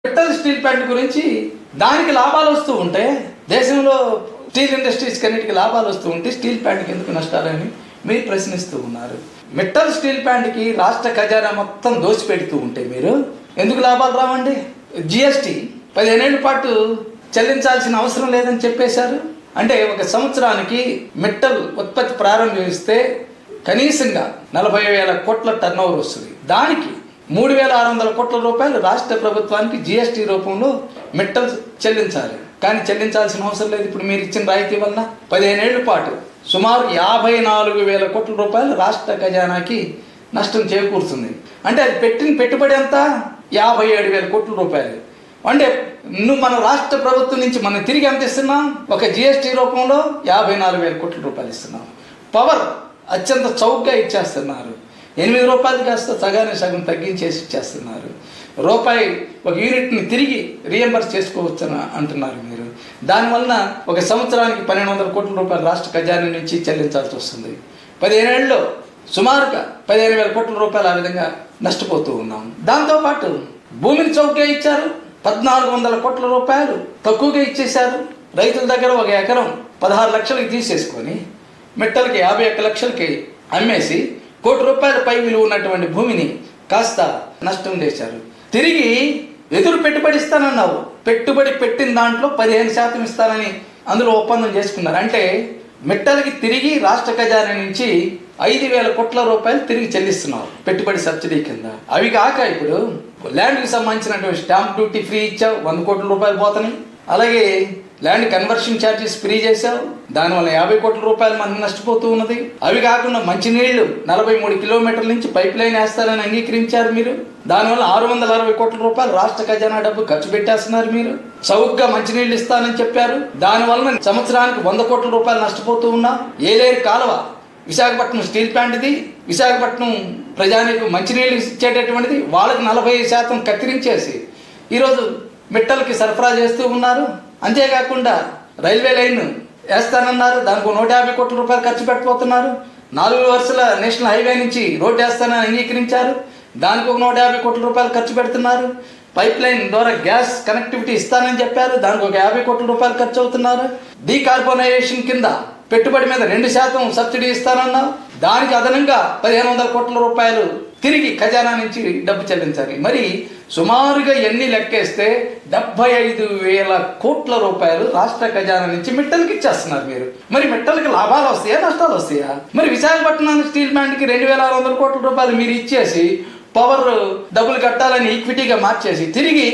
Mittal steel plant గురించి దానికి లాభాలు వస్తూ ఉంటే దేశంలో స్టీల్ ఇండస్ట్రీస్కి అన్నిటికీ లాభాలు వస్తూ ఉంటే స్టీల్ ప్లాంట్కి ఎందుకు నష్టాలని మీరు ప్రశ్నిస్తూ ఉన్నారు. మిట్టల్ స్టీల్ ప్లాంట్కి రాష్ట్ర ఖజానా మొత్తం దోచిపెడుతూ ఉంటే మీరు ఎందుకు లాభాలు రావండి? జిఎస్టీ 15 ఏళ్ల పాటు చెల్లించాల్సిన అవసరం లేదని చెప్పేశారు. అంటే ఒక సంవత్సరానికి మిట్టల్ ఉత్పత్తి ప్రారంభిస్తే కనీసంగా 40,000 కోట్ల టర్నోవర్ వస్తుంది. దానికి 3,600 కోట్ల రూపాయలు రాష్ట్ర ప్రభుత్వానికి జిఎస్టీ రూపంలో మిట్టల్ చెల్లించాలి. కానీ చెల్లించాల్సిన అవసరం లేదు. ఇప్పుడు మీరు ఇచ్చిన రాయితీ వల్ల 15 ఏళ్ల పాటు సుమారు 54,000 కోట్ల రూపాయలు రాష్ట్ర ఖజానాకి నష్టం చేకూరుతుంది. అంటే అది పెట్టిన పెట్టుబడి అంతా 57,000 కోట్ల రూపాయలు. అంటే నువ్వు మన రాష్ట్ర ప్రభుత్వం నుంచి మనం తిరిగి ఎంత ఇస్తున్నాం? ఒక జిఎస్టీ రూపంలో 54,000 కోట్ల రూపాయలు ఇస్తున్నాం. పవర్ అత్యంత చౌకగా ఇచ్చేస్తున్నారు. 8 రూపాయలు కాస్త సగం తగ్గించేసి ఇచ్చేస్తున్నారు. రూపాయి ఒక యూనిట్ని తిరిగి రీఎంబర్స్ చేసుకోవచ్చు అంటున్నారు మీరు. దానివల్ల ఒక సంవత్సరానికి 1,200 కోట్ల రూపాయలు రాష్ట్ర ఖజానా నుంచి చెల్లించాల్సి వస్తుంది. 15 ఏళ్ళలో సుమారుగా 15,000 కోట్ల రూపాయలు ఆ విధంగా నష్టపోతూ ఉన్నాం. దాంతోపాటు భూమిని చౌకగా ఇచ్చారు. 1,400 కోట్ల రూపాయలు తక్కువగా ఇచ్చేశారు. రైతుల దగ్గర ఒక ఎకరం 16 లక్షలకి తీసేసుకొని మిట్టలకి 51 లక్షలకి అమ్మేసి 1 కోటి రూపాయల పై విలువ ఉన్నటువంటి భూమిని కాస్త నష్టం చేశారు. తిరిగి ఎదురు పెట్టుబడి ఇస్తానన్నావు. పెట్టుబడి పెట్టిన దాంట్లో 15% ఇస్తానని అందులో ఒప్పందం చేసుకున్నారు. అంటే మిట్టలకి తిరిగి రాష్ట్ర ఖజానా నుంచి 5,000 కోట్ల రూపాయలు తిరిగి చెల్లిస్తున్నావు పెట్టుబడి సబ్సిడీ కింద. అవి కాక ఇప్పుడు ల్యాండ్కి సంబంధించినటువంటి స్టాంప్ డ్యూటీ ఫ్రీ ఇచ్చావు, 100 కోట్ల రూపాయలు పోతున్నాయి. అలాగే ల్యాండ్ కన్వర్షన్ ఛార్జెస్ ఫ్రీ చేశావు, దానివల్ల 50 కోట్ల రూపాయలు మనకు నష్టపోతూ ఉన్నది. అవి కాకుండా మంచినీళ్లు 43 కిలోమీటర్ల నుంచి పైప్ లైన్ వేస్తారని అంగీకరించారు మీరు. దానివల్ల 660 కోట్ల రూపాయలు రాష్ట్ర ఖజానా డబ్బు ఖర్చు పెట్టేస్తున్నారు మీరు. చౌకగా మంచినీళ్లు ఇస్తానని చెప్పారు. దానివల్ల సంవత్సరానికి 100 కోట్ల రూపాయలు నష్టపోతూ ఉన్నాం. ఏలేరు కాలువ విశాఖపట్నం స్టీల్ ప్లాంట్ది, విశాఖపట్నం ప్రజానికి మంచినీళ్ళు ఇచ్చేటటువంటిది, వాళ్ళకి 40% కత్తిరించేసి ఈరోజు మిట్టలకి సరఫరా చేస్తూ ఉన్నారు. అంతేకాకుండా రైల్వే లైన్ వేస్తానన్నారు, దానికి 150 కోట్ల రూపాయలు ఖర్చు పెట్టబోతున్నారు. 4 వరుసల నేషనల్ హైవే నుంచి రోడ్డు వేస్తానని అంగీకరించారు, దానికి 150 కోట్ల రూపాయలు ఖర్చు పెడుతున్నారు. పైప్ లైన్ ద్వారా గ్యాస్ కనెక్టివిటీ ఇస్తానని చెప్పారు, దానికి 50 కోట్ల రూపాయలు ఖర్చు అవుతున్నారు. డీకార్బోనైజేషన్ కింద పెట్టుబడి మీద 2% సబ్సిడీ ఇస్తానన్నావు, దానికి అదనంగా 1,500 కోట్ల రూపాయలు తిరిగి ఖజానా నుంచి డబ్బు చెల్లించాలి. మరి సుమారుగా ఎన్ని లెక్కేస్తే 75,000 కోట్ల రూపాయలు రాష్ట్ర ఖజానా నుంచి మిట్టలకి ఇచ్చేస్తున్నారు మీరు. మరి మిట్టలకి లాభాలు వస్తాయా, నష్టాలు వస్తాయా? మరి విశాఖపట్నం స్టీల్ ప్లాంట్కి 2,600 కోట్ల రూపాయలు మీరు ఇచ్చేసి పవర్ డబ్బులు కట్టాలని ఈక్విటీగా మార్చేసి తిరిగి